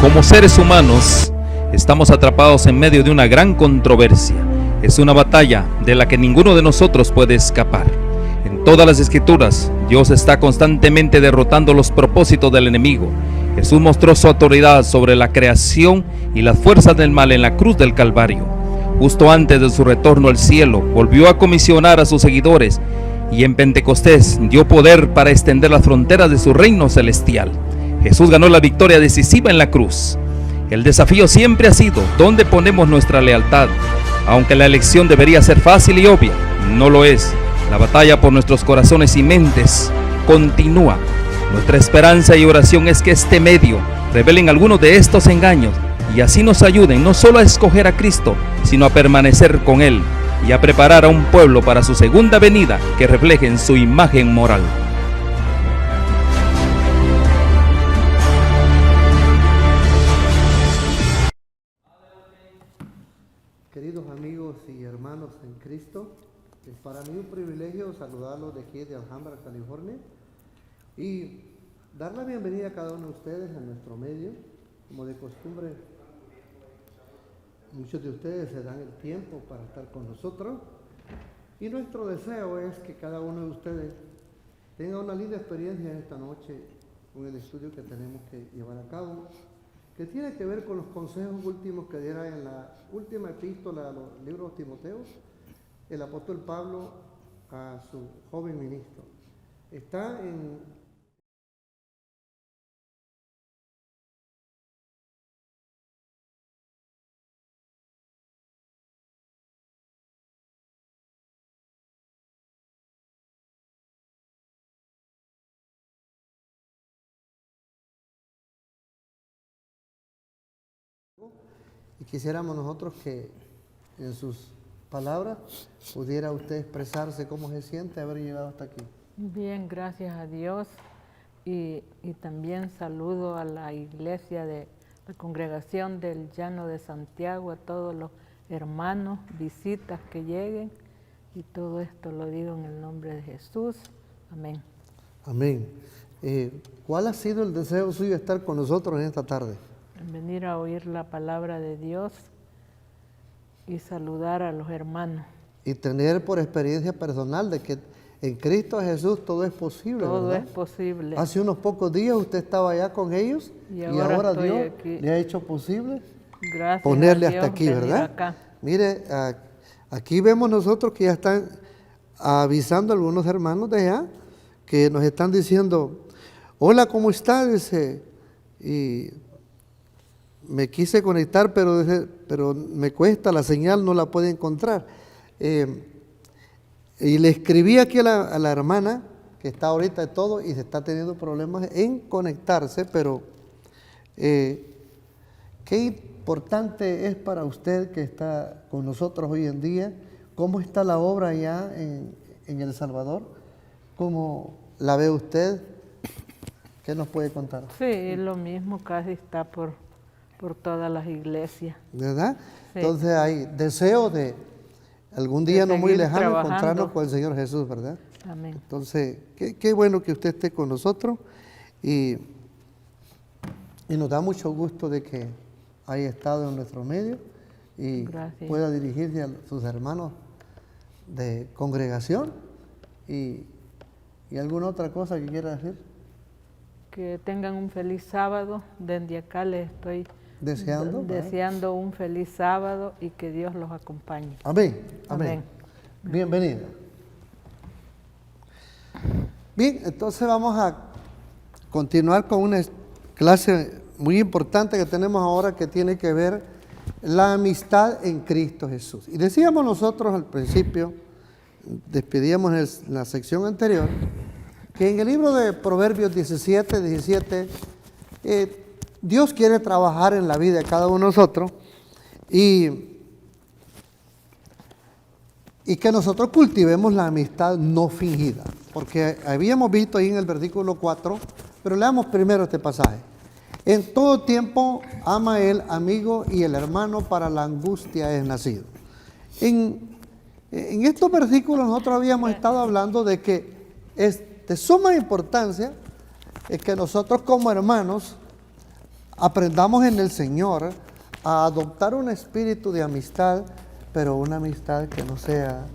Como seres humanos, estamos atrapados en medio de una gran controversia. Es una batalla de la que ninguno de nosotros puede escapar. En todas las escrituras, Dios está constantemente derrotando los propósitos del enemigo. Jesús mostró su autoridad sobre la creación y las fuerzas del mal en la cruz del Calvario. Justo antes de su retorno al cielo, volvió a comisionar a sus seguidores y en Pentecostés dio poder para extender las fronteras de su reino celestial. Jesús ganó la victoria decisiva en la cruz. El desafío siempre ha sido ¿dónde ponemos nuestra lealtad? Aunque la elección debería ser fácil y obvia, no lo es. La batalla por nuestros corazones y mentes continúa. Nuestra esperanza y oración es que este medio revelen algunos de estos engaños y así nos ayuden no solo a escoger a Cristo, sino a permanecer con Él y a preparar a un pueblo para su segunda venida que reflejen su imagen moral. Queridos amigos y hermanos en Cristo, es para mí un privilegio saludarlos de aquí de Alhambra, California, y dar la bienvenida a cada uno de ustedes a nuestro medio. Como de costumbre, muchos de ustedes se dan el tiempo para estar con nosotros, y nuestro deseo es que cada uno de ustedes tenga una linda experiencia esta noche con el estudio que tenemos que llevar a cabo, que tiene que ver con los consejos últimos que diera en la última epístola a los libros de Timoteo, el apóstol Pablo a su joven ministro. Está en y quisiéramos nosotros que en sus palabras pudiera usted expresarse cómo se siente haber llegado hasta aquí. Bien, gracias a Dios y también saludo a la iglesia de la congregación del Llano de Santiago, a todos los hermanos, visitas que lleguen, y todo esto lo digo en el nombre de Jesús. Amén. Amén. ¿Cuál ha sido el deseo suyo de estar con nosotros en esta tarde? Venir a oír la palabra de Dios y saludar a los hermanos. Y tener por experiencia personal de que en Cristo Jesús todo es posible, Todo ¿verdad? es posible. Hace unos pocos días usted estaba allá con ellos y ahora Dios aquí. le ha hecho posible Gracias ponerle a Dios, hasta aquí, venir ¿verdad? acá. Mire, aquí vemos nosotros que ya están avisando a algunos hermanos de allá que nos están diciendo, hola, ¿cómo está? Dice, y me quise conectar, pero me cuesta, la señal no la puedo encontrar. Y le escribí aquí a la hermana, que está ahorita de todo y se está teniendo problemas en conectarse, pero qué importante es para usted que está con nosotros hoy en día. ¿Cómo está la obra allá en El Salvador? ¿Cómo la ve usted? ¿Qué nos puede contar? Sí, lo mismo casi está por todas las iglesias. ¿Verdad? Sí. Entonces hay deseo de algún día no muy lejano trabajando. encontrarnos con el Señor Jesús, ¿verdad? Amén. Entonces, qué bueno que usted esté con nosotros y nos da mucho gusto de que haya estado en nuestro medio y Gracias. pueda dirigirse a sus hermanos de congregación y alguna otra cosa que quiera decir. Que tengan un feliz sábado. Desde acá les estoy deseando un feliz sábado y que Dios los acompañe. Amén. Amén. Bienvenida. Bien, entonces vamos a continuar con una clase muy importante que tenemos ahora que tiene que ver la amistad en Cristo Jesús. Y decíamos nosotros al principio, despedíamos en la sección anterior, que en el libro de Proverbios 17, Dios quiere trabajar en la vida de cada uno de nosotros y que nosotros cultivemos la amistad no fingida. Porque habíamos visto ahí en el versículo 4, pero leamos primero este pasaje. En todo tiempo ama el amigo y el hermano, para la angustia es nacido. En estos versículos nosotros habíamos estado hablando de que es de suma importancia que nosotros como hermanos aprendamos en el Señor a adoptar un espíritu de amistad, pero una amistad que no sea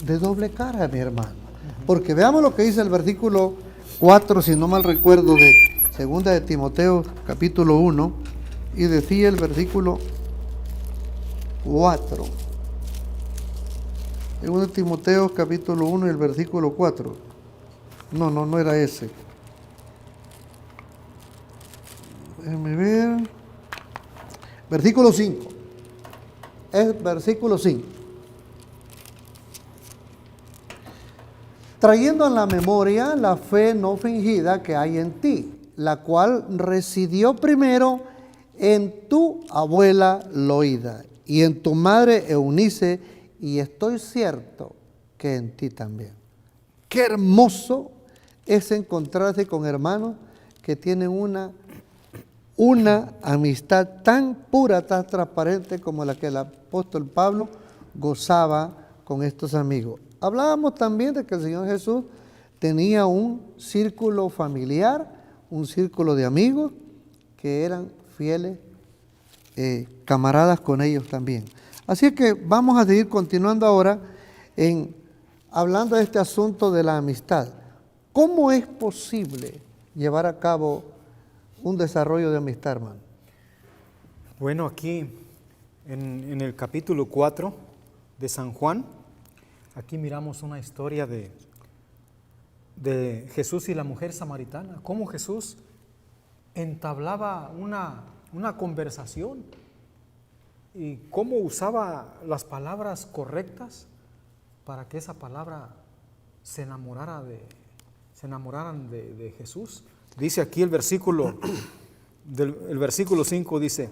de doble cara, mi hermano. Porque veamos lo que dice el versículo 4, si no mal recuerdo, de segunda de Timoteo, capítulo 1, y decía el versículo 4. Segunda de Timoteo, capítulo 1, y el versículo 4. No era ese. Déjenme ver. Versículo 5. Es versículo 5. Trayendo a la memoria la fe no fingida que hay en ti, la cual residió primero en tu abuela Loida y en tu madre Eunice, y estoy cierto que en ti también. Qué hermoso es encontrarse con hermanos que tienen una amistad tan pura, tan transparente como la que el apóstol Pablo gozaba con estos amigos. Hablábamos también de que el Señor Jesús tenía un círculo familiar, un círculo de amigos que eran fieles camaradas con ellos también. Así que vamos a seguir continuando ahora hablando de este asunto de la amistad. ¿Cómo es posible llevar a cabo un desarrollo de amistad, hermano? Bueno, aquí en el capítulo 4 de San Juan, aquí miramos una historia de Jesús y la mujer samaritana, cómo Jesús entablaba una conversación y cómo usaba las palabras correctas para que esa palabra se enamoraran de Jesús. Dice aquí el versículo 5, dice: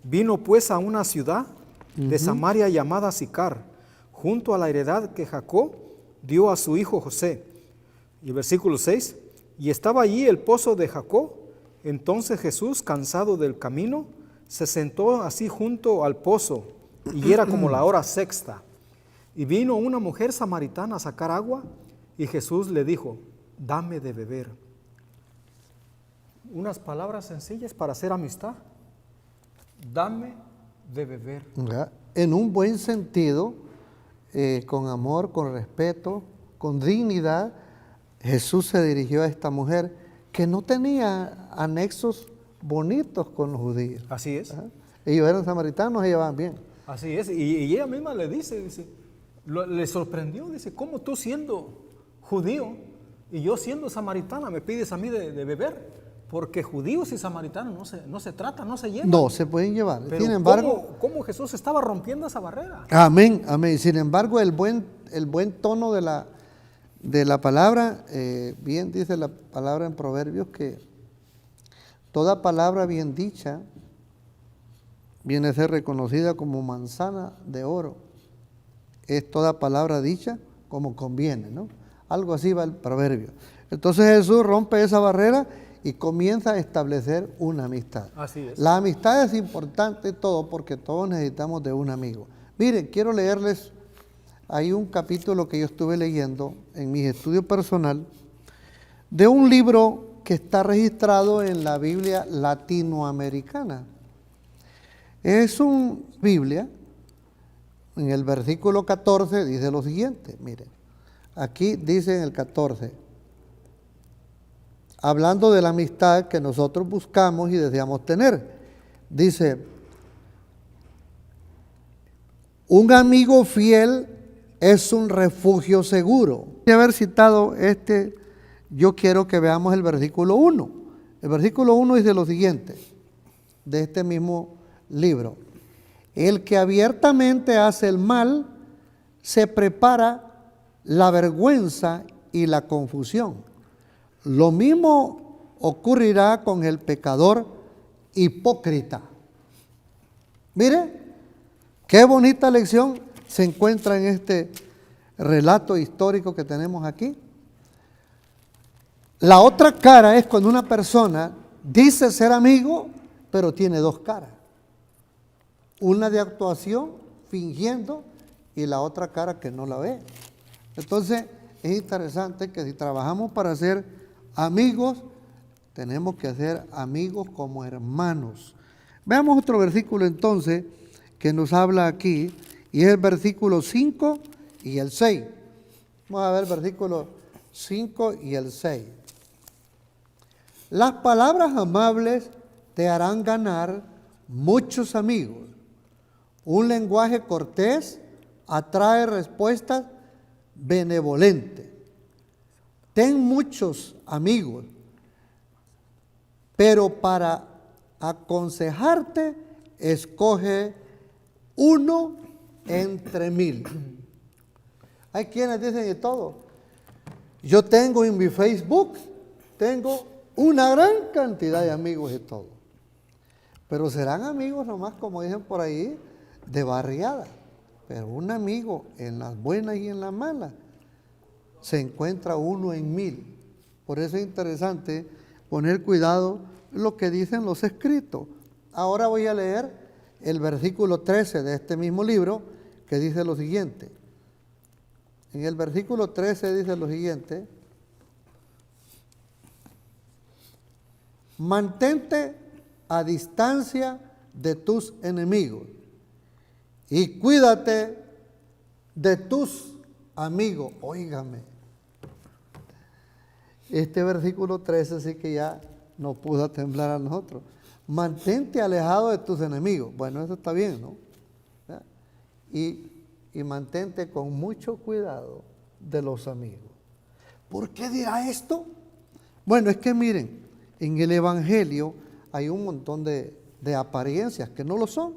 vino pues a una ciudad de Samaria llamada Sicar, junto a la heredad que Jacob dio a su hijo José. Y el versículo 6, y estaba allí el pozo de Jacob. Entonces Jesús, cansado del camino, se sentó así junto al pozo, y era como la hora sexta. Y vino una mujer samaritana a sacar agua, y Jesús le dijo: dame de beber. Unas palabras sencillas para hacer amistad. Dame de beber. En un buen sentido, con amor, con respeto, con dignidad, Jesús se dirigió a esta mujer que no tenía anexos bonitos con los judíos. Así es. Ellos eran samaritanos, ellos van bien. Así es. Y ella misma le dice, le sorprendió, dice: ¿cómo tú siendo judío y yo siendo samaritana me pides a mí de beber? Porque judíos y samaritanos no se tratan, no se llevan. No, se pueden llevar. Pero sin embargo, ¿cómo Jesús estaba rompiendo esa barrera? Amén, amén. Sin embargo, el buen tono de la palabra, bien dice la palabra en Proverbios que toda palabra bien dicha viene a ser reconocida como manzana de oro. Es toda palabra dicha como conviene, ¿no? Algo así va el proverbio. Entonces Jesús rompe esa barrera y comienza a establecer una amistad. Así es. La amistad es importante todo porque todos necesitamos de un amigo. Miren, quiero leerles, hay un capítulo que yo estuve leyendo en mi estudio personal de un libro que está registrado en la Biblia latinoamericana. Es una Biblia, en el versículo 14 dice lo siguiente, miren, aquí dice en el 14, hablando de la amistad que nosotros buscamos y deseamos tener, dice: un amigo fiel es un refugio seguro. De haber citado yo quiero que veamos el versículo 1. El versículo 1 dice lo siguiente, de este mismo libro: el que abiertamente hace el mal, se prepara la vergüenza y la confusión. Lo mismo ocurrirá con el pecador hipócrita. Mire, qué bonita lección se encuentra en este relato histórico que tenemos aquí. La otra cara es cuando una persona dice ser amigo, pero tiene dos caras. Una de actuación, fingiendo, y la otra cara que no la ve. Entonces, es interesante que si trabajamos para ser amigos, Tenemos que hacer amigos como hermanos. Veamos otro versículo entonces que nos habla aquí, y es el versículo 5 y el 6. Vamos a ver el versículo 5 y el 6. Las palabras amables te harán ganar muchos amigos. Un lenguaje cortés atrae respuestas benevolentes. Ten muchos amigos, pero para aconsejarte, escoge uno entre 1000. Hay quienes dicen de todo. Yo tengo en mi Facebook, tengo una gran cantidad de amigos y todo. Pero serán amigos nomás, como dicen por ahí, de barriada. Pero un amigo en las buenas y en las malas se encuentra uno en 1000. Por eso es interesante poner cuidado lo que dicen los escritos. Ahora voy a leer el versículo 13 de este mismo libro, que dice lo siguiente. En el versículo 13 dice lo siguiente: mantente a distancia de tus enemigos y cuídate de tus amigos. Óigame, este versículo 13 sí que ya nos puso a temblar a nosotros. Mantente alejado de tus enemigos. Bueno, eso está bien, ¿no? Y mantente con mucho cuidado de los amigos. ¿Por qué dirá esto? Bueno, es que miren, en el Evangelio hay un montón de apariencias que no lo son.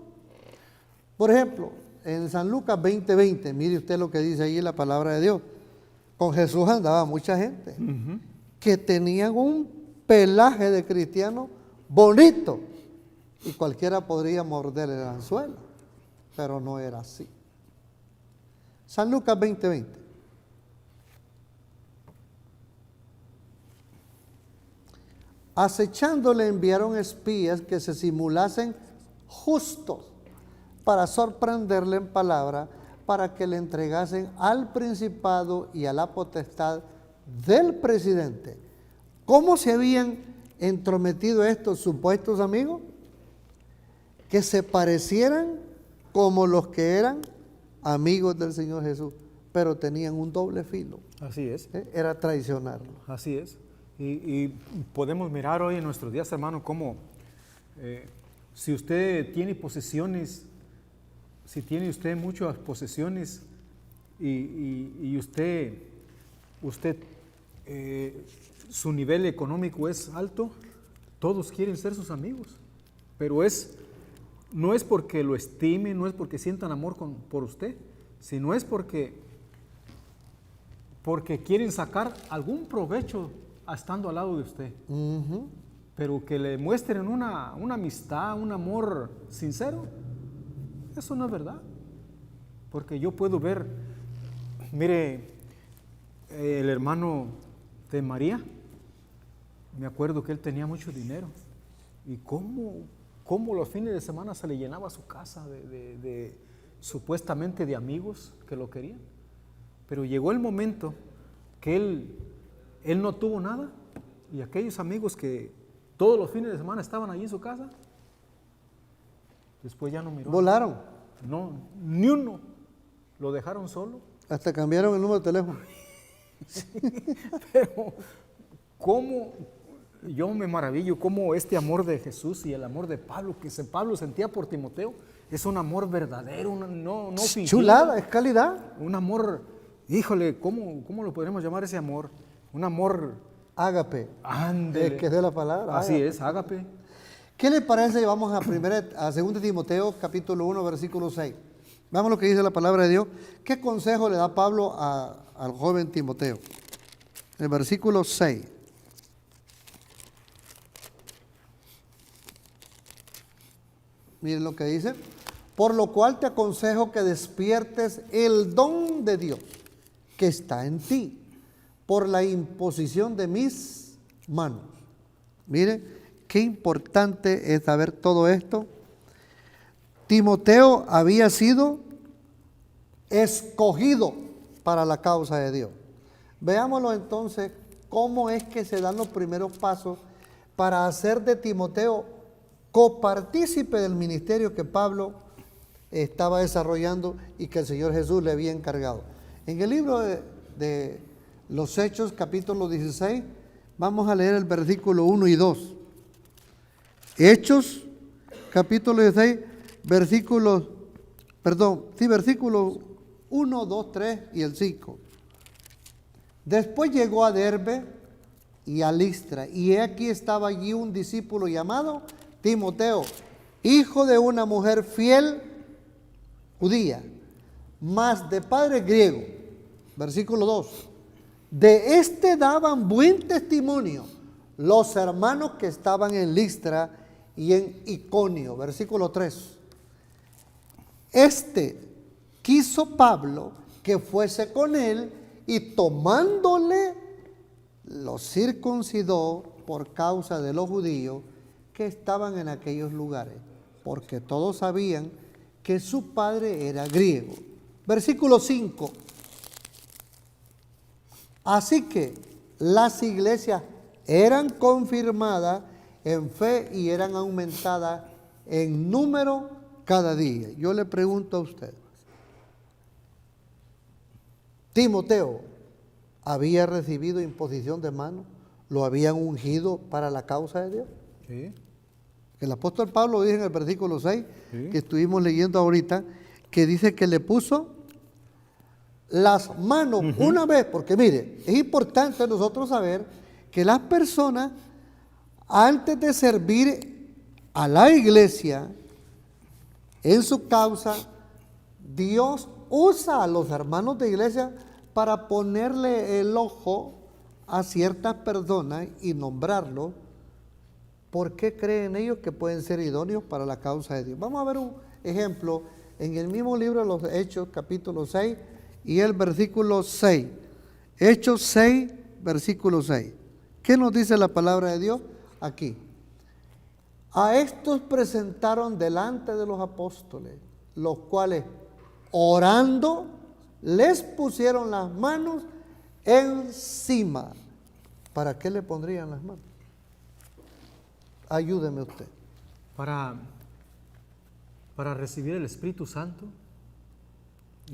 Por ejemplo, en San Lucas 20:20, mire usted lo que dice ahí en la palabra de Dios. Con Jesús andaba mucha gente que tenían un pelaje de cristiano bonito y cualquiera podría morder el anzuelo, pero no era así. San Lucas 20:20. Acechándole enviaron espías que se simulasen justos para sorprenderle en palabra, para que le entregasen al principado y a la potestad del presidente. ¿Cómo se habían entrometido estos supuestos amigos? Que se parecieran como los que eran amigos del Señor Jesús, pero tenían un doble filo. Así es. Era traicionarlo. Así es. Y podemos mirar hoy en nuestros días, hermano, cómo si usted tiene posesiones, si tiene usted muchas posesiones y usted su nivel económico es alto, todos quieren ser sus amigos, pero no es porque lo estimen, no es porque sientan amor por usted, sino es porque quieren sacar algún provecho estando al lado de usted. Pero que le muestren una amistad, un amor sincero, eso no es verdad. Porque yo puedo ver, mire, el hermano de María, me acuerdo que él tenía mucho dinero. Y cómo los fines de semana se le llenaba su casa supuestamente de amigos que lo querían. Pero llegó el momento que él no tuvo nada, y aquellos amigos que todos los fines de semana estaban allí en su casa, después ya no miró. Volaron. No, ni uno. Lo dejaron solo. Hasta cambiaron el número de teléfono. Sí, pero cómo, yo me maravillo cómo este amor de Jesús y el amor de Pablo, que Pablo sentía por Timoteo, es un amor verdadero, no fingido. Chulada, es calidad. Un amor, híjole, ¿cómo lo podremos llamar ese amor? Un amor Ágape. ándele. Es que es de la palabra. Así ágape. es, ágape. ¿Qué le parece? Vamos a 2 Timoteo capítulo 1 versículo 6. Veamos lo que dice la palabra de Dios. ¿Qué consejo le da Pablo al joven Timoteo? El versículo 6. Miren lo que dice. Por lo cual te aconsejo que despiertes el don de Dios que está en ti por la imposición de mis manos. Mire, qué importante es saber todo esto. Timoteo había sido escogido para la causa de Dios. Veámoslo entonces, cómo es que se dan los primeros pasos para hacer de Timoteo copartícipe del ministerio que Pablo estaba desarrollando y que el Señor Jesús le había encargado. En el libro de los Hechos, capítulo 16, vamos a leer el versículo 1 y 2. Hechos, capítulo 16, versículos 1, 2, 3 y el 5. Después llegó a Derbe y a Listra, y he aquí estaba allí un discípulo llamado Timoteo, hijo de una mujer fiel judía, mas de padre griego. Versículo 2. De este daban buen testimonio los hermanos que estaban en Listra y en Iconio. Versículo 3. Quiso Pablo que fuese con él, y tomándole lo circuncidó por causa de los judíos que estaban en aquellos lugares, porque todos sabían que su padre era griego. Versículo 5. Así que las iglesias eran confirmadas en fe y eran aumentadas en número cada día. Yo le pregunto a usted, ¿Timoteo había recibido imposición de manos? ¿Lo habían ungido para la causa de Dios? Sí. El apóstol Pablo dice en el versículo 6, que estuvimos leyendo ahorita, que dice que le puso las manos una vez, porque mire, es importante nosotros saber que las personas, antes de servir a la iglesia en su causa, Dios usa a los hermanos de iglesia para ponerle el ojo a ciertas personas y nombrarlos. ¿Por qué creen ellos que pueden ser idóneos para la causa de Dios? Vamos a ver un ejemplo en el mismo libro de los Hechos, capítulo 6 y el versículo 6. Hechos 6, versículo 6. ¿Qué nos dice la palabra de Dios aquí? A estos presentaron delante de los apóstoles, los cuales, orando, les pusieron las manos encima. ¿Para qué le pondrían las manos? Ayúdeme usted. Para recibir el Espíritu Santo.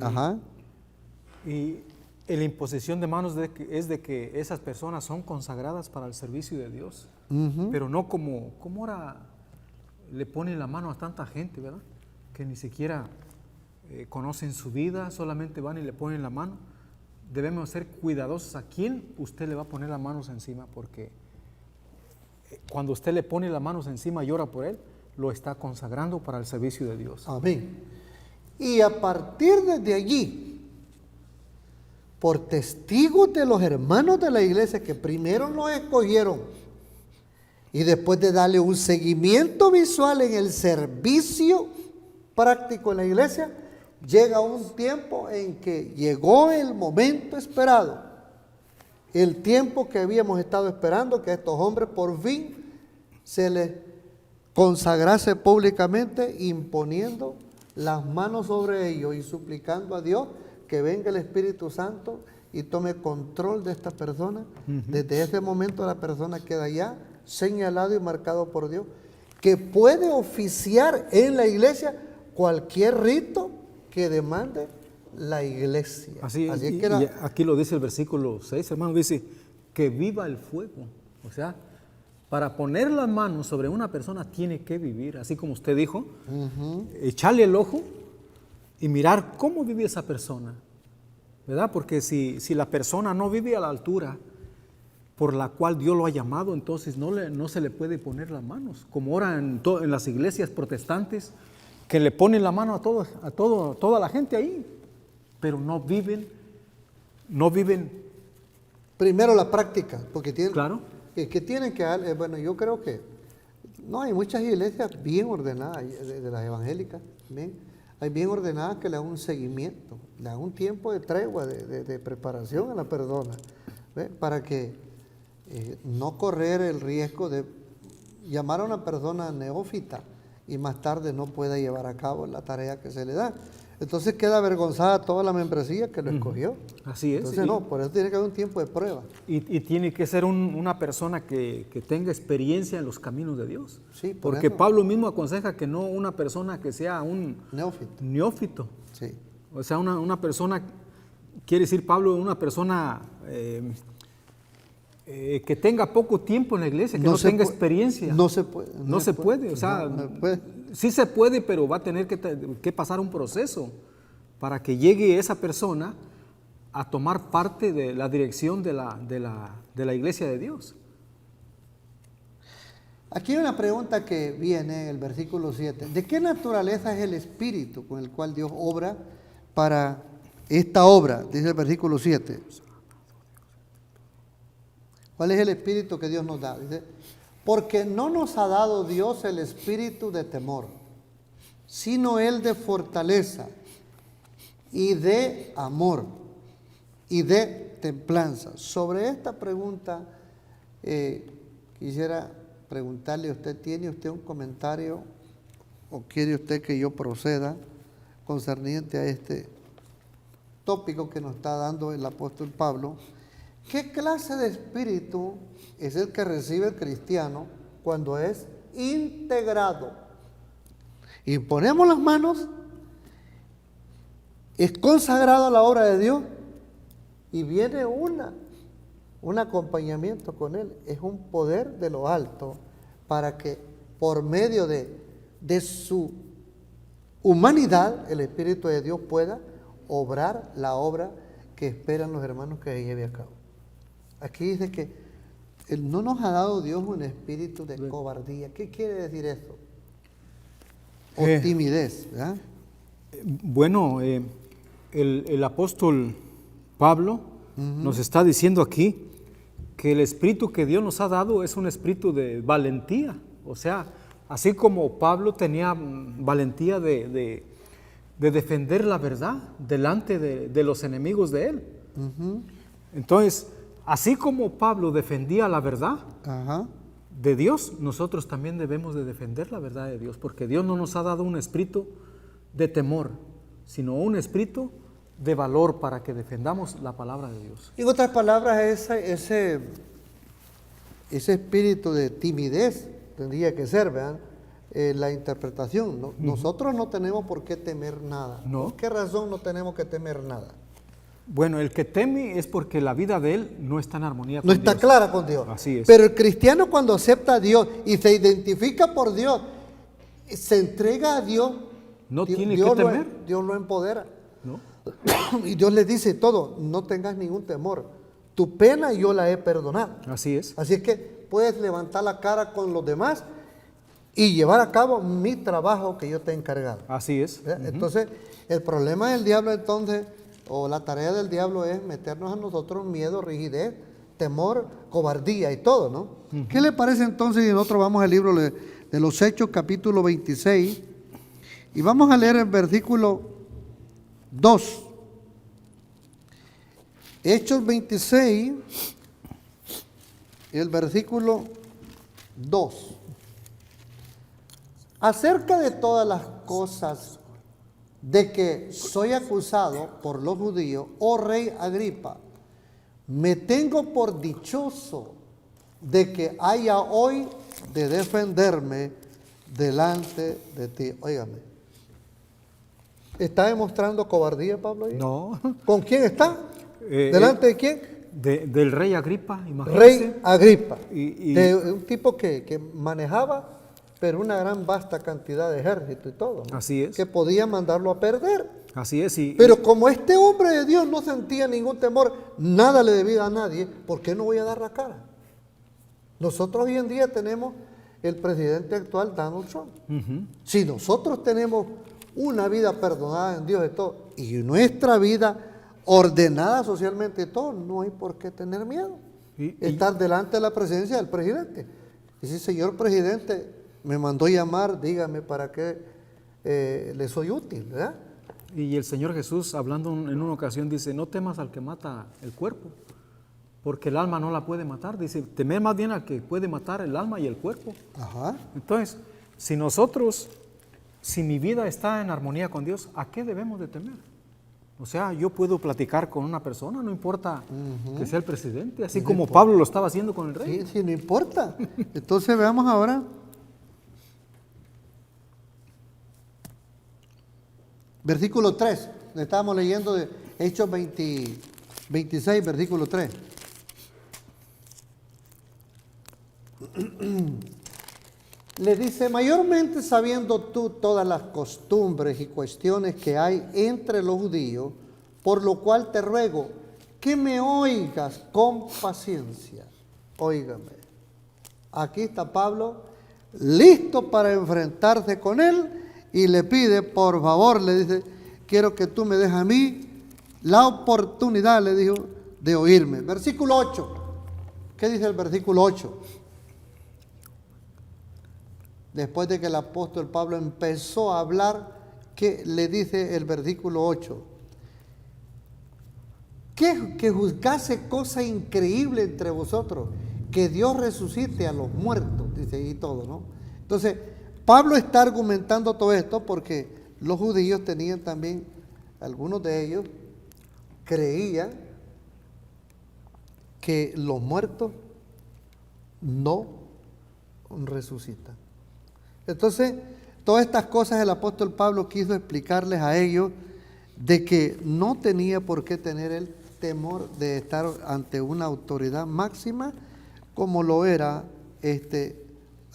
Ajá. Y la imposición de manos es de que esas personas son consagradas para el servicio de Dios. Pero no como ahora le ponen la mano a tanta gente, ¿verdad? Que ni siquiera conocen su vida, solamente van y le ponen la mano. Debemos ser cuidadosos a quién usted le va a poner las manos encima, porque cuando usted le pone las manos encima y ora por él, lo está consagrando para el servicio de Dios. Amén. Y a partir de allí, por testigos de los hermanos de la iglesia que primero nos escogieron y después de darle un seguimiento visual en el servicio práctico en la iglesia, llega un tiempo en que llegó el momento esperado, el tiempo que habíamos estado esperando, que a estos hombres por fin se les consagrase públicamente, imponiendo las manos sobre ellos y suplicando a Dios que venga el Espíritu Santo y tome control de esta persona. Desde ese momento la persona queda ya señalado y marcado por Dios, que puede oficiar en la iglesia cualquier rito que demande la iglesia. Así es, que y aquí lo dice el versículo 6, hermano, dice que viva el fuego. O sea, para poner las manos sobre una persona tiene que vivir, así como usted dijo, echarle el ojo y mirar cómo vive esa persona, ¿verdad? Porque si la persona no vive a la altura por la cual Dios lo ha llamado, entonces no se le puede poner las manos, como ahora en las iglesias protestantes, que le ponen la mano a toda la gente ahí, pero no viven. Primero la práctica, porque tienen, Claro. que tienen que dar, bueno, yo creo que no hay muchas iglesias bien ordenadas de las evangélicas, ¿bien? Hay bien ordenadas que le dan un seguimiento, le dan un tiempo de tregua, de preparación a la persona, ¿ve? Para que no correr el riesgo de llamar a una persona neófita y más tarde no pueda llevar a cabo la tarea que se le da. Entonces queda avergonzada toda la membresía que lo escogió. Así es. Entonces no, por eso tiene que haber un tiempo de prueba. Y tiene que ser una persona que tenga experiencia en los caminos de Dios. Sí, por Porque eso. Pablo mismo aconseja que no una persona que sea un Neófito. neófito. Sí. O sea, una persona, quiere decir Pablo, una persona que tenga poco tiempo en la iglesia, que no tenga experiencia. No se puede. No se puede, o sea, no puede. sí se puede, pero va a tener que pasar un proceso para que llegue esa persona a tomar parte de la dirección de la iglesia de Dios. Aquí hay una pregunta que viene en el versículo 7. ¿De qué naturaleza es el espíritu con el cual Dios obra para esta obra? Dice el versículo 7. ¿Cuál es el espíritu que Dios nos da? Dice, porque no nos ha dado Dios el espíritu de temor, sino el de fortaleza y de amor y de templanza. Sobre esta pregunta quisiera preguntarle a usted, ¿tiene usted un comentario o quiere usted que yo proceda concerniente a este tópico que nos está dando el apóstol Pablo? ¿Qué clase de espíritu es el que recibe el cristiano cuando es integrado? Y ponemos las manos, es consagrado a la obra de Dios y viene un acompañamiento con él. Es un poder de lo alto para que por medio de su humanidad el Espíritu de Dios pueda obrar la obra que esperan los hermanos que se lleve a cabo. Aquí dice que no nos ha dado Dios un espíritu de cobardía. ¿Qué quiere decir eso? O timidez, ¿verdad? Bueno, el apóstol Pablo nos está diciendo aquí que el espíritu que Dios nos ha dado es un espíritu de valentía. O sea, así como Pablo tenía valentía de defender la verdad delante de los enemigos de él. Entonces, así como Pablo defendía la verdad de Dios, nosotros también debemos de defender la verdad de Dios, porque Dios no nos ha dado un espíritu de temor, sino un espíritu de valor para que defendamos la palabra de Dios. En otras palabras, ese espíritu de timidez tendría que ser, ¿verdad? La interpretación. ¿No? Nosotros no tenemos por qué temer nada. No. ¿Por qué razón no tenemos que temer nada? Bueno, el que teme es porque la vida de él no está en armonía con No está Dios. clara con Dios. Así es. Pero el cristiano cuando acepta a Dios y se identifica por Dios, se entrega a Dios, No tiene Dios que temer. Dios lo empodera. ¿No? Y Dios le dice todo, no tengas ningún temor. Tu pena yo la he perdonado. Así es. Así es que puedes levantar la cara con los demás y llevar a cabo mi trabajo que yo te he encargado. Así es. ¿Verdad? Entonces, el problema del diablo entonces, o la tarea del diablo es meternos a nosotros miedo, rigidez, temor, cobardía y todo, ¿no? ¿Qué le parece entonces? Y nosotros vamos al libro de los Hechos, capítulo 26, y vamos a leer el versículo 2. Hechos 26, el versículo 2. Acerca de todas las cosas de que soy acusado por los judíos, oh rey Agripa, me tengo por dichoso de que haya hoy de defenderme delante de ti. Óigame, ¿está demostrando cobardía Pablo ahí? No. ¿Con quién está? ¿Delante de quién? Del rey Agripa, imagínese. Rey Agripa, Y- de un tipo que manejaba, pero una gran vasta cantidad de ejército y todo, ¿no? Así es. Que podía mandarlo a perder. Así es. Pero como este hombre de Dios no sentía ningún temor, nada le debía a nadie, ¿por qué no voy a dar la cara? Nosotros hoy en día tenemos el presidente actual, Donald Trump. Si nosotros tenemos una vida perdonada en Dios y todo, y nuestra vida ordenada socialmente y todo, no hay por qué tener miedo. Estar delante de la presencia del presidente. Y si, señor presidente, me mandó llamar, dígame para qué le soy útil, ¿verdad? Y el Señor Jesús, hablando en una ocasión, dice, no temas al que mata el cuerpo, porque el alma no la puede matar. Dice, temer más bien al que puede matar el alma y el cuerpo. Ajá. Entonces, si mi vida está en armonía con Dios, ¿a qué debemos de temer? O sea, yo puedo platicar con una persona, no importa que sea el presidente, así como Pablo lo estaba haciendo con el rey. Sí, sí, no importa. Entonces veamos ahora. Versículo 3. Estábamos leyendo de Hechos 26, versículo 3. Le dice, mayormente sabiendo tú todas las costumbres y cuestiones que hay entre los judíos, por lo cual te ruego que me oigas con paciencia. Óigame. Aquí está Pablo, listo para enfrentarse con él, y le pide, por favor, le dice, quiero que tú me des a mí la oportunidad, le dijo, de oírme. Versículo 8. ¿Qué dice el versículo 8? Después de que el apóstol Pablo empezó a hablar, ¿qué le dice el versículo 8? Que juzgase cosa increíble entre vosotros, que Dios resucite a los muertos, dice ahí todo, ¿no? Entonces, Pablo está argumentando todo esto porque los judíos tenían también, algunos de ellos creían que los muertos no resucitan. Entonces, todas estas cosas el apóstol Pablo quiso explicarles a ellos de que no tenía por qué tener el temor de estar ante una autoridad máxima como lo era este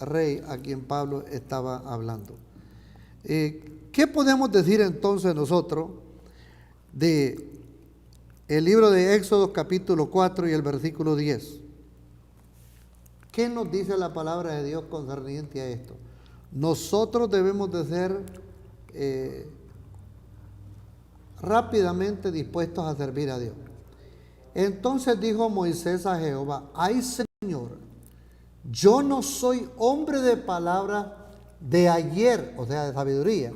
rey a quien Pablo estaba hablando. ¿Qué podemos decir entonces nosotros de el libro de Éxodo capítulo 4 y el versículo 10? ¿Qué nos dice la palabra de Dios concerniente a esto? Nosotros debemos de ser rápidamente dispuestos a servir a Dios. Entonces dijo Moisés a Jehová, ay Señor, yo no soy hombre de palabra de ayer, o sea, de sabiduría,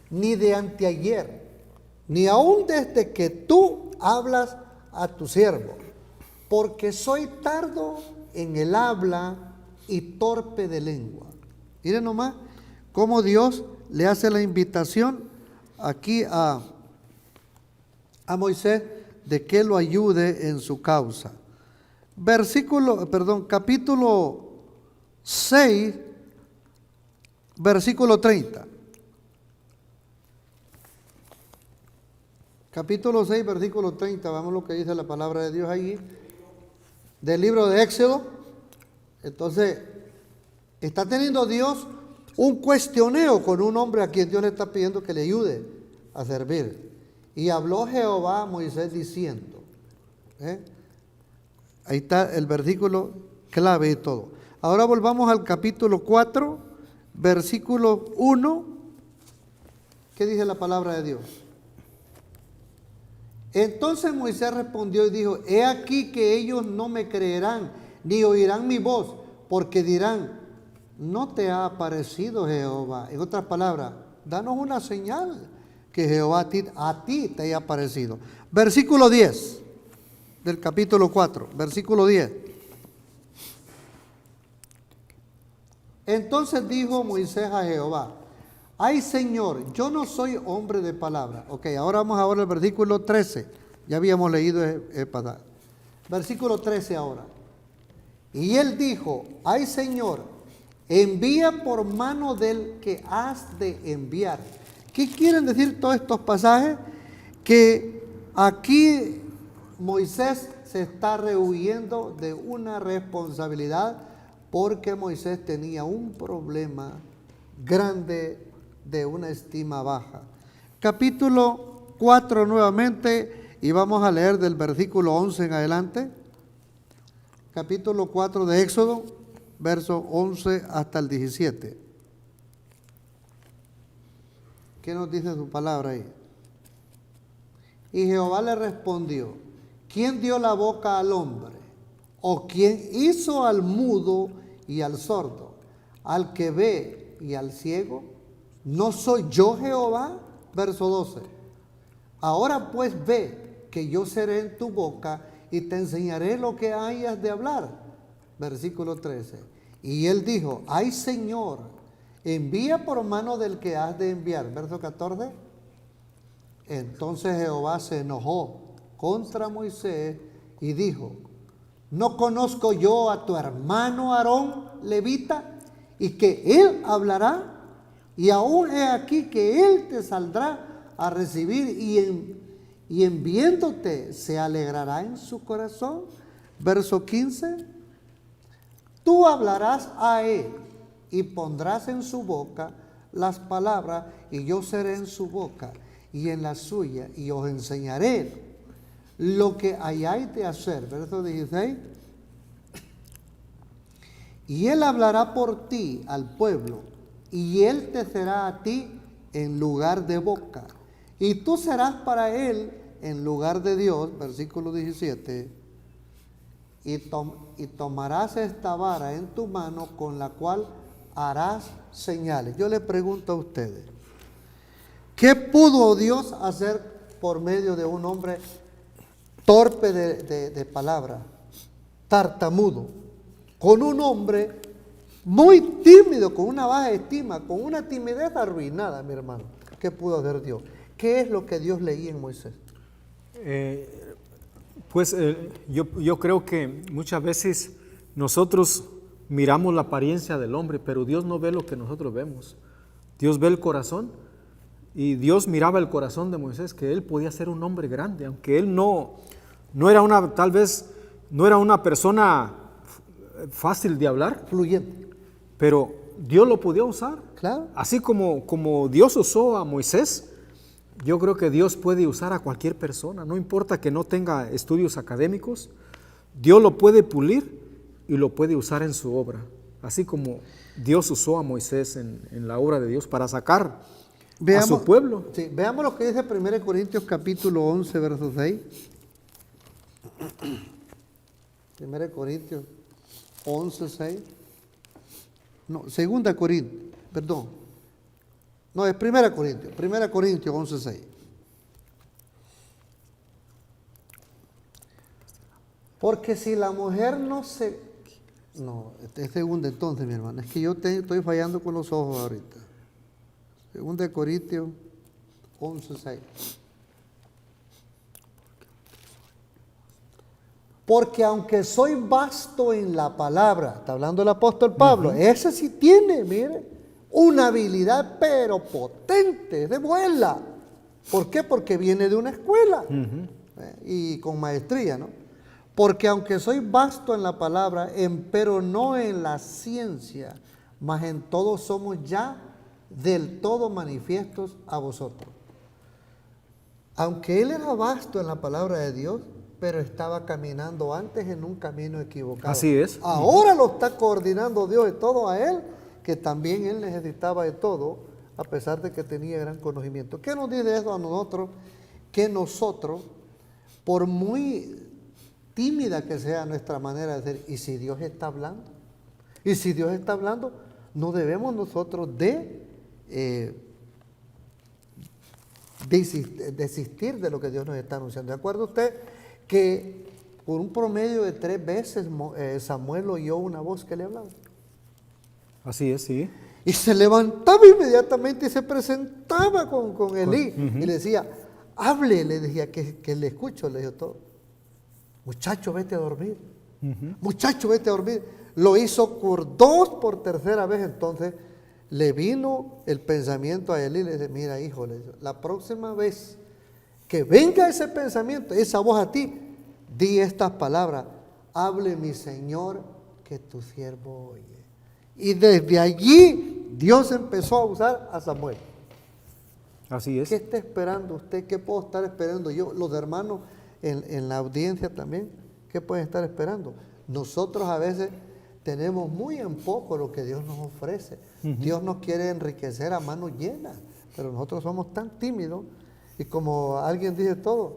ni de anteayer, ni aún desde que tú hablas a tu siervo, porque soy tardo en el habla y torpe de lengua. Miren nomás cómo Dios le hace la invitación aquí a Moisés de que lo ayude en su causa. Capítulo 6, versículo 30. Capítulo 6, versículo 30, vamos a lo que dice la palabra de Dios allí, del libro de Éxodo. Entonces, está teniendo Dios un cuestioneo con un hombre a quien Dios le está pidiendo que le ayude a servir. Y habló Jehová a Moisés diciendo, ahí está el versículo clave y todo. Ahora volvamos al capítulo 4, versículo 1. ¿Qué dice la palabra de Dios? Entonces Moisés respondió y dijo, he aquí que ellos no me creerán, ni oirán mi voz, porque dirán, no te ha aparecido Jehová. En otras palabras, danos una señal que Jehová a ti te haya aparecido. Versículo 10 del capítulo 4, versículo 10. Entonces dijo Moisés a Jehová, ay Señor, yo no soy hombre de palabra. Ok, ahora vamos al versículo 13. Ya habíamos leído el pasado. Versículo 13 ahora. Y él dijo, ay Señor, envía por mano del que has de enviar. ¿Qué quieren decir todos estos pasajes? Que aquí Moisés se está rehuyendo de una responsabilidad porque Moisés tenía un problema grande de una estima baja. Capítulo 4 nuevamente, y vamos a leer del versículo 11 en adelante. Capítulo 4 de Éxodo, verso 11 hasta el 17. ¿Qué nos dice su palabra ahí? Y Jehová le respondió, ¿quién dio la boca al hombre? ¿O quién hizo al mudo y al sordo, al que ve y al ciego? ¿No soy yo Jehová? Verso 12. Ahora pues ve que yo seré en tu boca y te enseñaré lo que hayas de hablar. Versículo 13. Y él dijo, ay Señor, envía por mano del que has de enviar. Verso 14. Entonces Jehová se enojó contra Moisés y dijo: ¿no conozco yo a tu hermano Aarón levita, y que él hablará? Y aún he aquí que él te saldrá a recibir, y en viéndote se alegrará en su corazón. Verso 15. Tú hablarás a él y pondrás en su boca las palabras, y yo seré en su boca y en la suya, y os enseñaré lo que hayáis de hacer. Verso 16. Y él hablará por ti al pueblo, y él te será a ti en lugar de boca, y tú serás para él en lugar de Dios. Versículo 17. Y tomarás esta vara en tu mano, con la cual harás señales. Yo le pregunto a ustedes, ¿qué pudo Dios hacer por medio de un hombre torpe de palabra, tartamudo, con un hombre muy tímido, con una baja estima, con una timidez arruinada, mi hermano? ¿Qué pudo hacer Dios? ¿Qué es lo que Dios leía en Moisés? Yo creo que muchas veces nosotros miramos la apariencia del hombre, pero Dios no ve lo que nosotros vemos. Dios ve el corazón, y Dios miraba el corazón de Moisés, que él podía ser un hombre grande, aunque él no era tal vez no era una persona fácil de hablar, Fluyente. pero Dios lo podía usar. Claro. Así como Dios usó a Moisés, yo creo que Dios puede usar a cualquier persona, no importa que no tenga estudios académicos, Dios lo puede pulir y lo puede usar en su obra, así como Dios usó a Moisés en la obra de Dios para sacar a su pueblo. Sí, veamos lo que dice 1 Corintios capítulo 11, verso 6. 1 Corintios 11, 6. No, 2 Corintios, perdón. No, es 1 Corintios 11, 6. Porque si la mujer no se... No, es segunda entonces, mi hermano. Es que yo estoy fallando con los ojos ahorita. 2 Corintios 11, 6. Porque aunque soy vasto en la palabra, está hablando el apóstol Pablo, ese sí tiene, mire, una habilidad pero potente, de vuela. ¿Por qué? Porque viene de una escuela y con maestría, ¿no? Porque aunque soy vasto en la palabra, pero no en la ciencia, mas en todo somos ya del todo manifiestos a vosotros. Aunque él era vasto en la palabra de Dios, pero estaba caminando antes en un camino equivocado. Así es. Ahora lo está coordinando Dios de todo a él, que también él necesitaba de todo, a pesar de que tenía gran conocimiento. ¿Qué nos dice eso a nosotros? Que nosotros, por muy tímida que sea nuestra manera de ser, y si Dios está hablando, no debemos nosotros desistir de lo que Dios nos está anunciando. ¿De acuerdo usted que por un promedio de 3 veces Samuel oyó una voz que le hablaba? Así es, sí. Y se levantaba inmediatamente y se presentaba con Elí y le decía, hable, le decía, que le escucho, le dijo todo. Muchacho, vete a dormir. Muchacho, vete a dormir. Lo hizo por tercera vez. Entonces le vino el pensamiento a Elí y le dice, mira, hijo, le dice, la próxima vez que venga ese pensamiento, esa voz a ti, di estas palabras, hable mi Señor, que tu siervo oye. Y desde allí Dios empezó a usar a Samuel. Así es. ¿Qué está esperando usted? ¿Qué puedo estar esperando yo? Los hermanos en la audiencia también, ¿qué pueden estar esperando? Nosotros a veces tenemos muy en poco lo que Dios nos ofrece. Dios nos quiere enriquecer a manos llenas, pero nosotros somos tan tímidos. Y como alguien dice todo,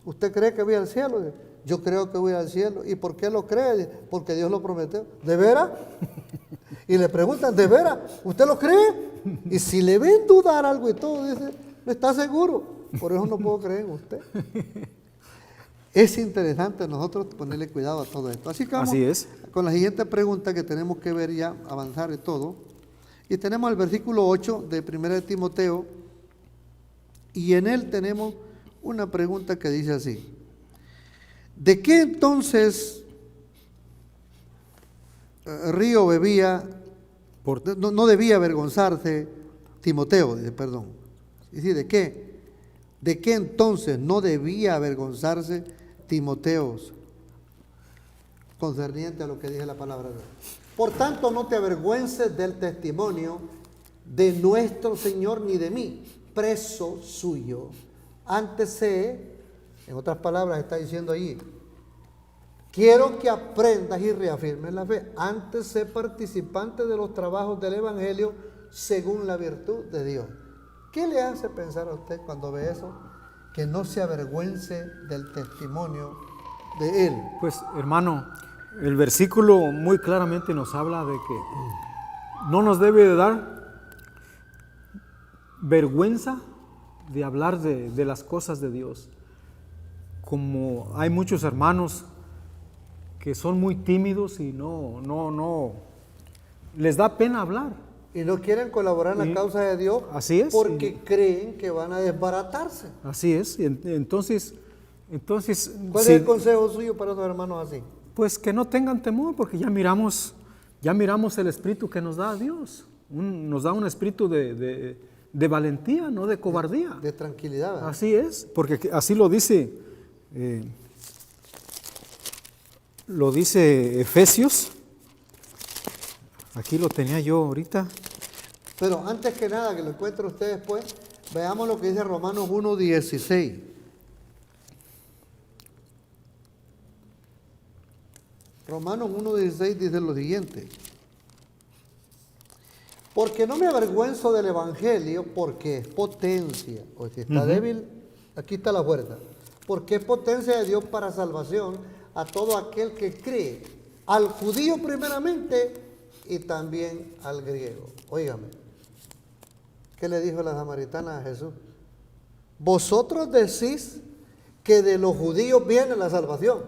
¿usted cree que voy al cielo? Yo creo que voy al cielo. ¿Y por qué lo cree? Porque Dios lo prometió. ¿De veras? Y le preguntan, ¿de veras? ¿Usted lo cree? Y si le ven dudar algo y todo, dice, no está seguro. Por eso no puedo creer en usted. Es interesante nosotros ponerle cuidado a todo esto. Así que vamos Así es. con la siguiente pregunta que tenemos que ver ya, avanzar y todo. Y tenemos el versículo 8 de 1 de Timoteo, y en él tenemos una pregunta que dice así: ¿de qué entonces río bebía? No debía avergonzarse Timoteo, dice, perdón. Y dice, ¿de qué? ¿De qué entonces no debía avergonzarse Timoteo concerniente a lo que dice la palabra de Dios? Por tanto, no te avergüences del testimonio de nuestro Señor ni de mí, preso suyo. Antes sé, en otras palabras está diciendo allí, quiero que aprendas y reafirmes la fe. Antes sé participante de los trabajos del Evangelio según la virtud de Dios. ¿Qué le hace pensar a usted cuando ve eso? Que no se avergüence del testimonio de él. Pues, hermano, el versículo muy claramente nos habla de que no nos debe de dar vergüenza de hablar de las cosas de Dios. Como hay muchos hermanos que son muy tímidos y no les da pena hablar. Y no quieren colaborar en la causa de Dios. Así es. Porque creen que van a desbaratarse. Así es. Entonces ¿Cuál es el consejo suyo para los hermanos así? Pues que no tengan temor, porque ya miramos el espíritu que nos da Dios. Nos da un espíritu de valentía, no de cobardía. De tranquilidad, ¿verdad? Así es, porque así lo dice Efesios. Aquí lo tenía yo ahorita. Pero antes que nada, que lo encuentre usted después, veamos lo que dice Romanos 1:16. Romanos 1:16 dice lo siguiente: porque no me avergüenzo del Evangelio, porque es potencia. O si está débil, aquí está la fuerza. Porque es potencia de Dios para salvación a todo aquel que cree, al judío primeramente y también al griego. Óigame, ¿qué le dijo la samaritana a Jesús? Vosotros decís que de los judíos viene la salvación.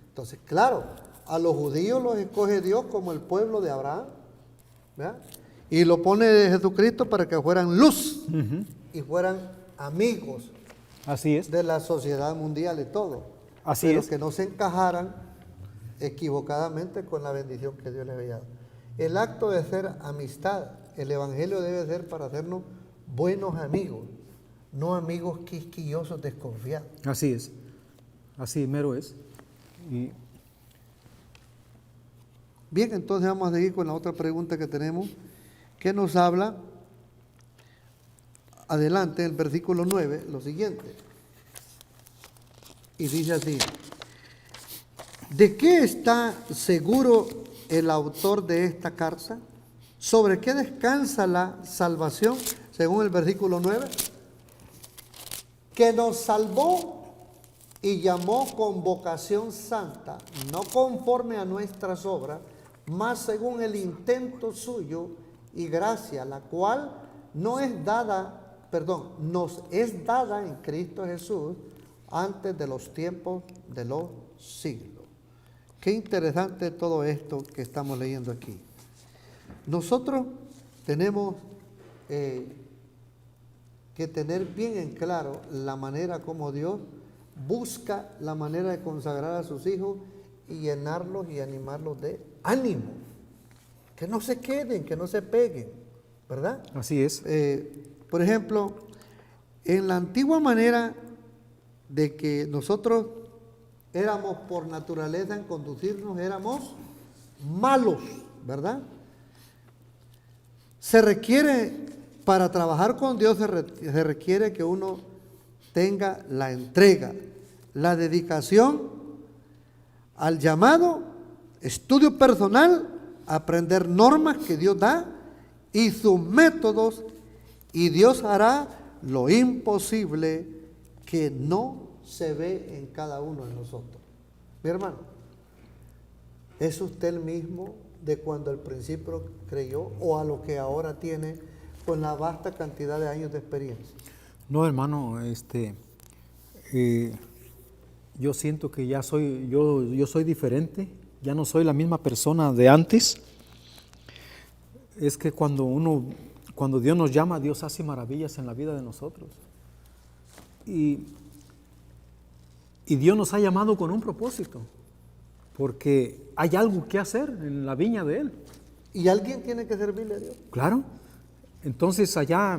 Entonces, claro, a los judíos los escoge Dios como el pueblo de Abraham, ¿verdad? Y lo pone de Jesucristo para que fueran luz y fueran amigos. Así es. De la sociedad mundial y todo. Así pero es. que no se encajaran equivocadamente con la bendición que Dios les había dado. El acto de ser amistad, el Evangelio debe ser para hacernos buenos amigos, no amigos quisquillosos, desconfiados. Así es. Así mero es. Y bien, entonces vamos a seguir con la otra pregunta que tenemos, que nos habla, adelante, el versículo 9, lo siguiente. Y dice así: ¿de qué está seguro el autor de esta carta? ¿Sobre qué descansa la salvación? Según el versículo 9. Que nos salvó y llamó con vocación santa, no conforme a nuestras obras, mas según el intento suyo y gracia, la cual nos es dada en Cristo Jesús antes de los tiempos de los siglos. Qué interesante todo esto que estamos leyendo aquí. Nosotros tenemos que tener bien en claro la manera como Dios busca la manera de consagrar a sus hijos y llenarlos y animarlos de ánimo. Que no se queden, que no se peguen, ¿verdad? así es. Por ejemplo, en la antigua manera de que nosotros éramos por naturaleza en conducirnos, éramos malos, ¿verdad? Se requiere, para trabajar con Dios, se requiere que uno tenga la entrega, la dedicación al llamado, estudio personal, aprender normas que Dios da y sus métodos, y Dios hará lo imposible que no se ve en cada uno de nosotros. Mi hermano, ¿es usted el mismo de cuando al principio creyó o a lo que ahora tiene con la vasta cantidad de años de experiencia? No, hermano, yo siento que ya yo soy diferente. ya no soy la misma persona de antes, es que cuando Dios nos llama, Dios hace maravillas en la vida de nosotros. Y Dios nos ha llamado con un propósito, porque hay algo que hacer en la viña de Él. Y alguien tiene que servirle a Dios. Claro. Entonces allá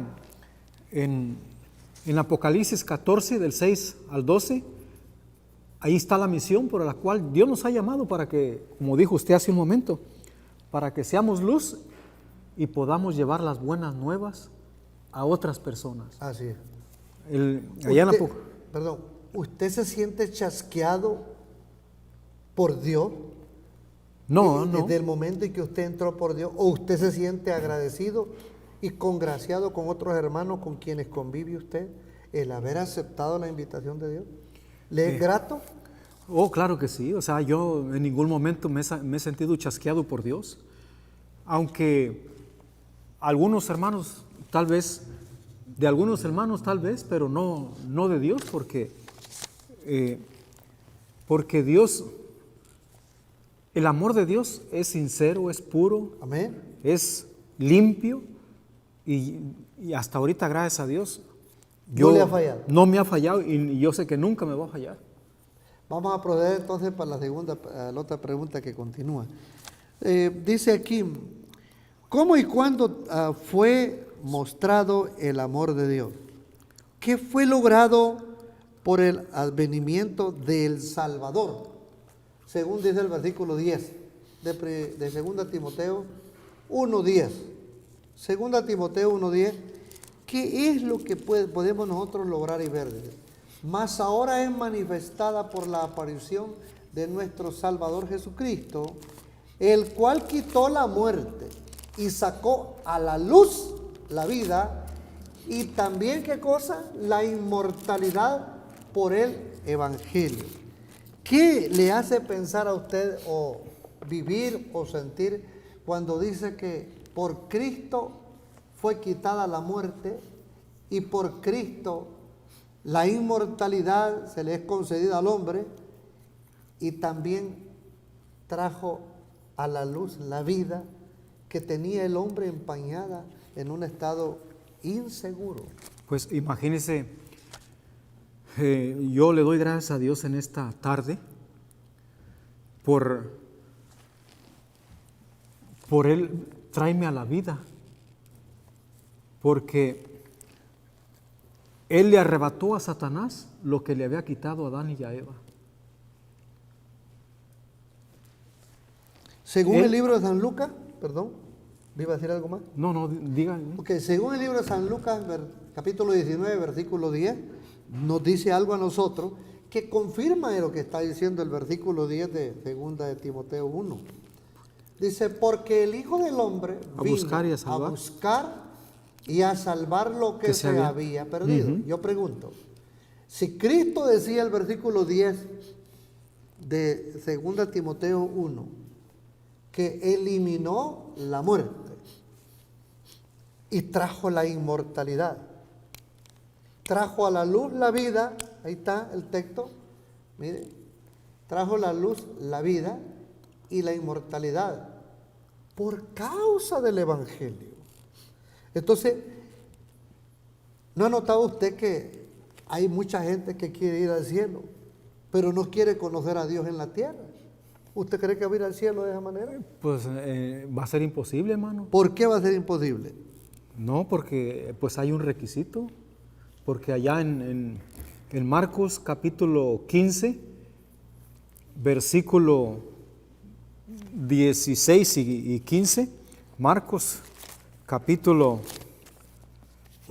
en Apocalipsis 14, del 6 al 12, ahí está la misión por la cual Dios nos ha llamado para que, como dijo usted hace un momento, para que seamos luz y podamos llevar las buenas nuevas a otras personas. Así es. Allá en Perdón, ¿usted se siente chasqueado por Dios? No. Desde el momento en que usted entró por Dios, ¿o usted se siente agradecido y congraciado con otros hermanos con quienes convive usted el haber aceptado la invitación de Dios? ¿Le es grato? Oh, claro que sí. O sea, yo en ningún momento me he sentido chasqueado por Dios. Aunque algunos hermanos, tal vez, pero no de Dios, porque Dios, el amor de Dios es sincero, es puro, Amén. es limpio y hasta ahorita, gracias a Dios, No le ha fallado. No me ha fallado y yo sé que nunca me va a fallar. Vamos a proceder entonces para la otra pregunta que continúa. Dice aquí, ¿cómo y cuándo fue mostrado el amor de Dios? ¿Qué fue logrado por el advenimiento del Salvador? Según dice el versículo 10 de 2 Timoteo 1:10. 2 Timoteo 1:10. ¿Qué es lo que podemos nosotros lograr y ver? Mas ahora es manifestada por la aparición de nuestro Salvador Jesucristo, el cual quitó la muerte y sacó a la luz la vida y también, ¿qué cosa? La inmortalidad por el Evangelio. ¿Qué le hace pensar a usted o vivir o sentir cuando dice que por Cristo fue quitada la muerte y por Cristo la inmortalidad se le es concedida al hombre y también trajo a la luz la vida que tenía el hombre empañada en un estado inseguro? Pues imagínese, yo le doy gracias a Dios en esta tarde por Él traerme a la vida, porque Él le arrebató a Satanás lo que le había quitado a Adán y a Eva. Según el libro de San Lucas, perdón, ¿me iba a decir algo más? No, diga. Ok, según el libro de San Lucas, capítulo 19, versículo 10, nos dice algo a nosotros que confirma lo que está diciendo el versículo 10 de 2 Timoteo 1. Dice, porque el Hijo del Hombre vino a buscar y a salvar lo que se había perdido. Yo pregunto, si Cristo decía el versículo 10 de 2 Timoteo 1, que eliminó la muerte y trajo la inmortalidad, trajo a la luz la vida, ahí está el texto, mire, trajo la luz la vida y la inmortalidad por causa del Evangelio. Entonces, ¿no ha notado usted que hay mucha gente que quiere ir al cielo, pero no quiere conocer a Dios en la tierra? ¿Usted cree que va a ir al cielo de esa manera? Pues va a ser imposible, hermano. ¿Por qué va a ser imposible? No, porque pues hay un requisito, porque allá en Marcos capítulo 15, versículo 16 y 15, Marcos capítulo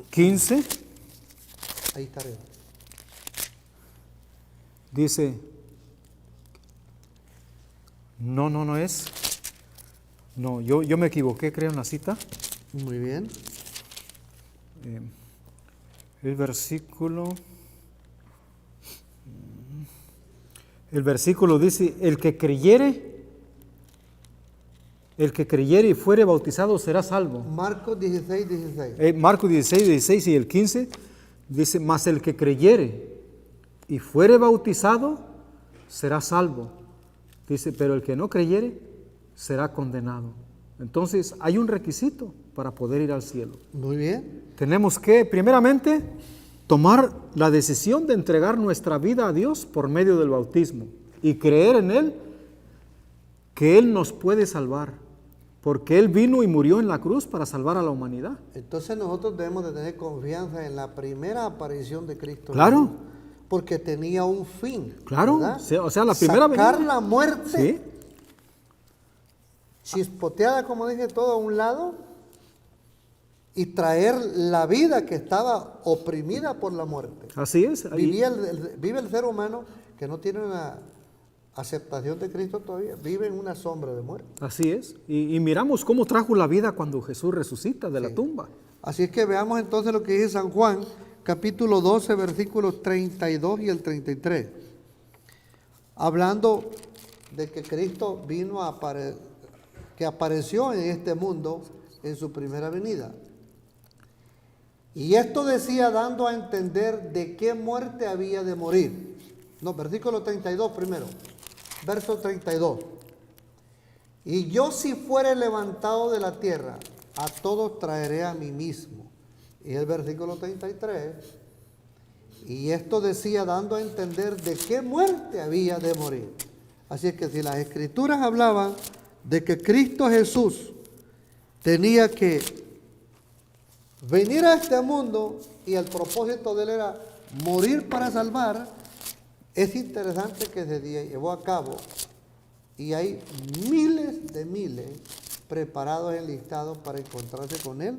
15, ahí está. Dice, no es. No, yo me equivoqué, creo, en la cita. Muy bien. El versículo dice, el que creyere y fuere bautizado será salvo. Marcos 16, 16. Marcos 16, 16 y el 15 dice, mas el que creyere y fuere bautizado será salvo, Dice, pero el que no creyere será condenado. Entonces hay un requisito para poder ir al cielo. Muy bien. Tenemos que, primeramente, tomar la decisión de entregar nuestra vida a Dios por medio del bautismo y creer en Él, que Él nos puede salvar, porque Él vino y murió en la cruz para salvar a la humanidad. Entonces nosotros debemos de tener confianza en la primera aparición de Cristo. Claro. Jesús, porque tenía un fin. Claro, ¿verdad? o sea, la primera sacar venida. la muerte, Sí, chispoteada, como dije, todo a un lado, y traer la vida que estaba oprimida por la muerte. así es. Vive el ser humano que no tiene una aceptación de Cristo todavía, vive en una sombra de muerte. Así es. Y miramos cómo trajo la vida cuando Jesús resucita de la tumba. Así es que veamos entonces lo que dice San Juan, capítulo 12, versículos 32 y el 33. Hablando de que Cristo vino que apareció en este mundo en su primera venida. Y esto decía dando a entender de qué muerte había de morir. No, versículo 32 primero. Verso 32. Y yo si fuere levantado de la tierra, a todos traeré a mí mismo. Y el versículo 33. Y esto decía dando a entender de qué muerte había de morir. Así es que si las escrituras hablaban de que Cristo Jesús tenía que venir a este mundo y el propósito de él era morir para salvar, es interesante que se llevó a cabo y hay miles de miles preparados, enlistados para encontrarse con él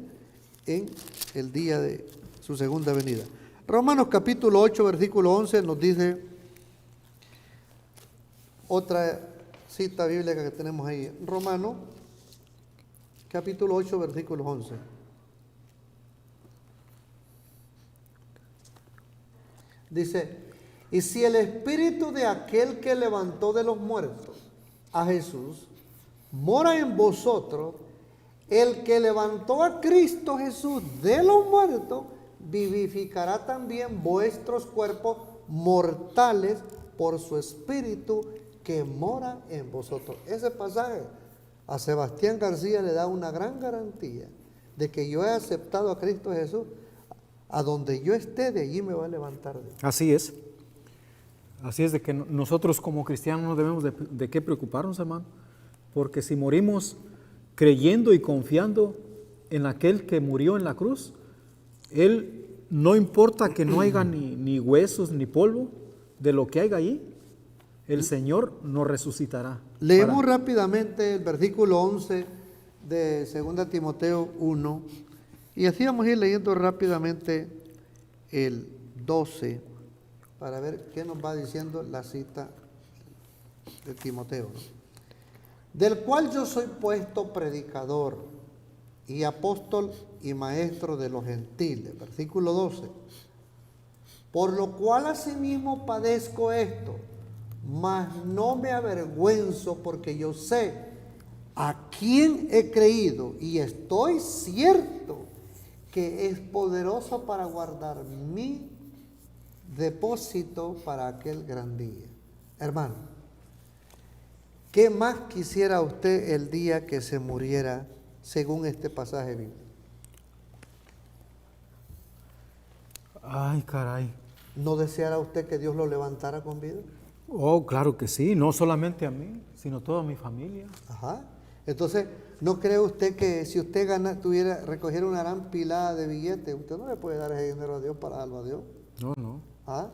en el día de su segunda venida. Romanos capítulo 8, versículo 11 nos dice otra cita bíblica que tenemos ahí. Romanos capítulo 8, versículo 11. Dice, y si el espíritu de aquel que levantó de los muertos a Jesús mora en vosotros, el que levantó a Cristo Jesús de los muertos vivificará también vuestros cuerpos mortales por su espíritu que mora en vosotros. Ese pasaje a Sebastián García le da una gran garantía de que yo he aceptado a Cristo Jesús. A donde yo esté, de allí me va a levantar Dios. Así es. Así es de que nosotros como cristianos no debemos de qué preocuparnos, hermano, porque si morimos creyendo y confiando en aquel que murió en la cruz, Él no importa que no haya ni huesos ni polvo de lo que haya allí, el Señor nos resucitará. Leemos rápidamente el versículo 11 de 2 Timoteo 1 y así vamos a ir leyendo rápidamente el 12 para ver qué nos va diciendo la cita de Timoteo, ¿no? Del cual yo soy puesto predicador y apóstol y maestro de los gentiles. Versículo 12. Por lo cual asimismo padezco esto, mas no me avergüenzo, porque yo sé a quién he creído y estoy cierto que es poderoso para guardar mi depósito para aquel gran día. Hermano, ¿qué más quisiera usted el día que se muriera según este pasaje bíblico? Ay, caray. ¿No deseara usted que Dios lo levantara con vida? Oh, claro que sí, no solamente a mí, sino a toda mi familia. Ajá. Entonces, ¿no cree usted que si usted recogiera una gran pilada de billetes, usted no le puede dar ese dinero a Dios para darlo a Dios? No, no. ¿Ah?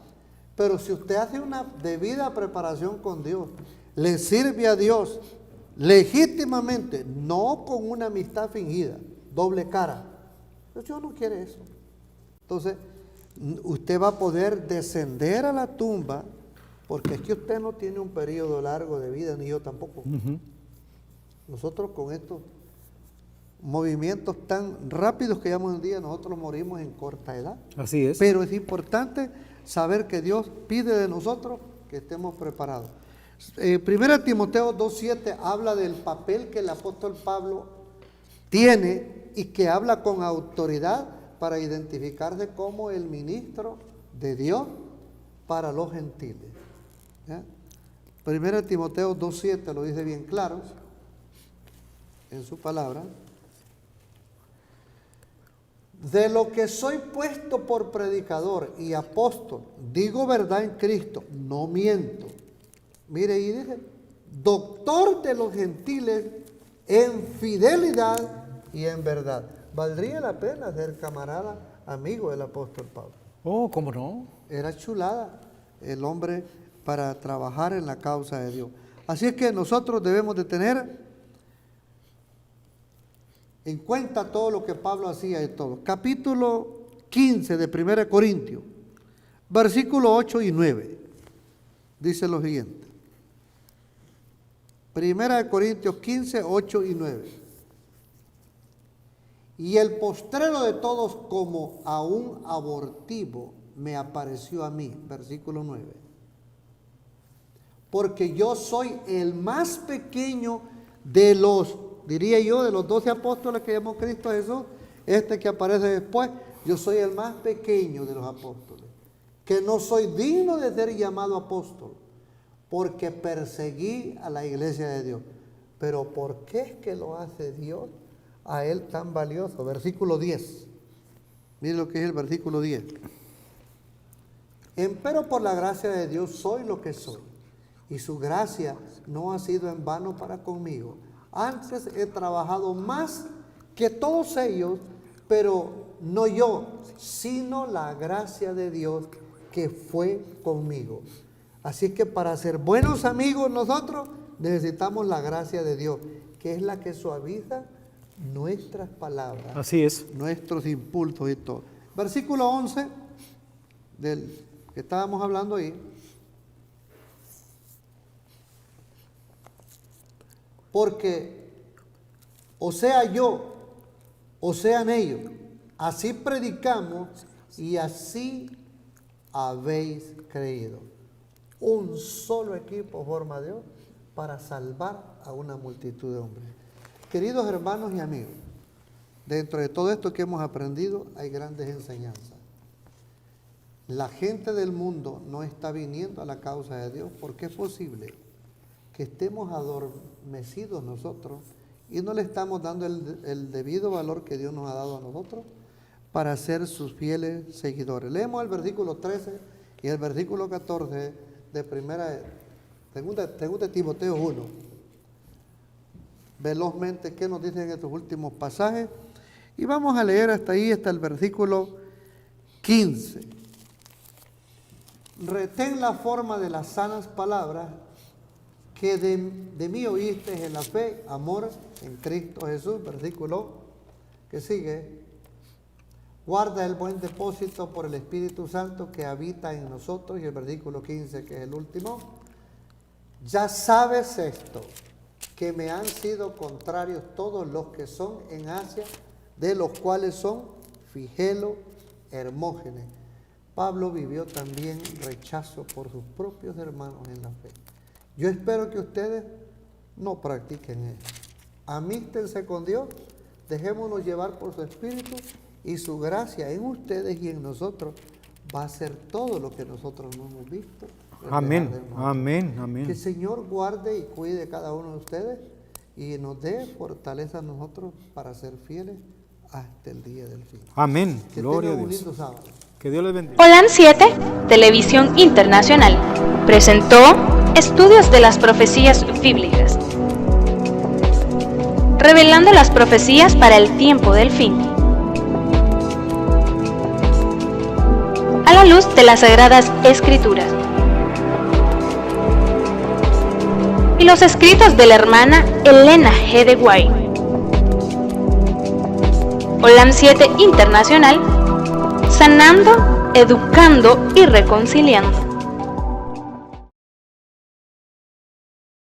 Pero si usted hace una debida preparación con Dios, le sirve a Dios legítimamente, no con una amistad fingida, doble cara. Dios no quiere eso. Entonces, usted va a poder descender a la tumba, porque es que usted no tiene un periodo largo de vida, ni yo tampoco. Nosotros con estos movimientos tan rápidos que llevamos en el día, nosotros morimos en corta edad. Así es. Pero es importante saber que Dios pide de nosotros que estemos preparados. 1 Timoteo 2:7 habla del papel que el apóstol Pablo tiene y que habla con autoridad para identificarse como el ministro de Dios para los gentiles. ¿Ya? 1 Timoteo 2:7 lo dice bien claro en su palabra. De lo que soy puesto por predicador y apóstol, digo verdad en Cristo, no miento. Mire, y dice, doctor de los gentiles en fidelidad y en verdad. Valdría la pena ser camarada, amigo del apóstol Pablo. Oh, ¿cómo no? Era chulada el hombre para trabajar en la causa de Dios. Así es que nosotros debemos de tener en cuenta todo lo que Pablo hacía y todo. Capítulo 15 de 1 Corintios, versículos 8 y 9, dice lo siguiente. 1 Corintios 15, 8 y 9. Y el postrero de todos como a un abortivo me apareció a mí, versículo 9. Porque yo soy el más pequeño de los, diría yo, de los 12 apóstoles que llamó Cristo Jesús, este que aparece después, yo soy el más pequeño de los apóstoles, que no soy digno de ser llamado apóstol, porque perseguí a la iglesia de Dios. Pero ¿por qué es que lo hace Dios a él tan valioso? Versículo 10. Miren lo que es el versículo 10. Empero por la gracia de Dios soy lo que soy, y su gracia no ha sido en vano para conmigo. Antes he trabajado más que todos ellos, pero no yo, sino la gracia de Dios que fue conmigo. Así que para ser buenos amigos nosotros necesitamos la gracia de Dios, que es la que suaviza nuestras palabras. Así es. Nuestros impulsos y todo. Versículo 11 del que estábamos hablando ahí. Porque o sea yo, o sean ellos, así predicamos y así habéis creído. Un solo equipo forma Dios para salvar a una multitud de hombres. Queridos hermanos y amigos, dentro de todo esto que hemos aprendido hay grandes enseñanzas. La gente del mundo no está viniendo a la causa de Dios porque es posible que estemos adormecidos nosotros y no le estamos dando el debido valor que Dios nos ha dado a nosotros para ser sus fieles seguidores. Leemos el versículo 13 y el versículo 14 de segunda Timoteo 1. Velozmente, ¿qué nos dicen estos últimos pasajes? Y vamos a leer hasta ahí, hasta el versículo 15. Retén la forma de las sanas palabras que de mí oíste en la fe, amor en Cristo Jesús. Versículo que sigue. Guarda el buen depósito por el Espíritu Santo que habita en nosotros. Y el versículo 15, que es el último. Ya sabes esto, que me han sido contrarios todos los que son en Asia, de los cuales son Figelo, Hermógenes. Pablo vivió también rechazo por sus propios hermanos en la fe. Yo espero que ustedes no practiquen eso. Amístense con Dios, dejémonos llevar por su Espíritu y su gracia en ustedes y en nosotros va a ser todo lo que nosotros no hemos visto. Amén, amén, amén. Que el Señor guarde y cuide cada uno de ustedes y nos dé fortaleza a nosotros para ser fieles hasta el día del fin. Amén, Que gloria a tengan un Dios. lindo sábado. Que Dios les bendiga. Holan 7, Televisión Internacional, presentó Estudios de las Profecías Bíblicas, revelando las profecías para el tiempo del fin, a la luz de las Sagradas Escrituras y los escritos de la hermana Elena G. de White. Holan 7 Internacional, sanando, educando y reconciliando.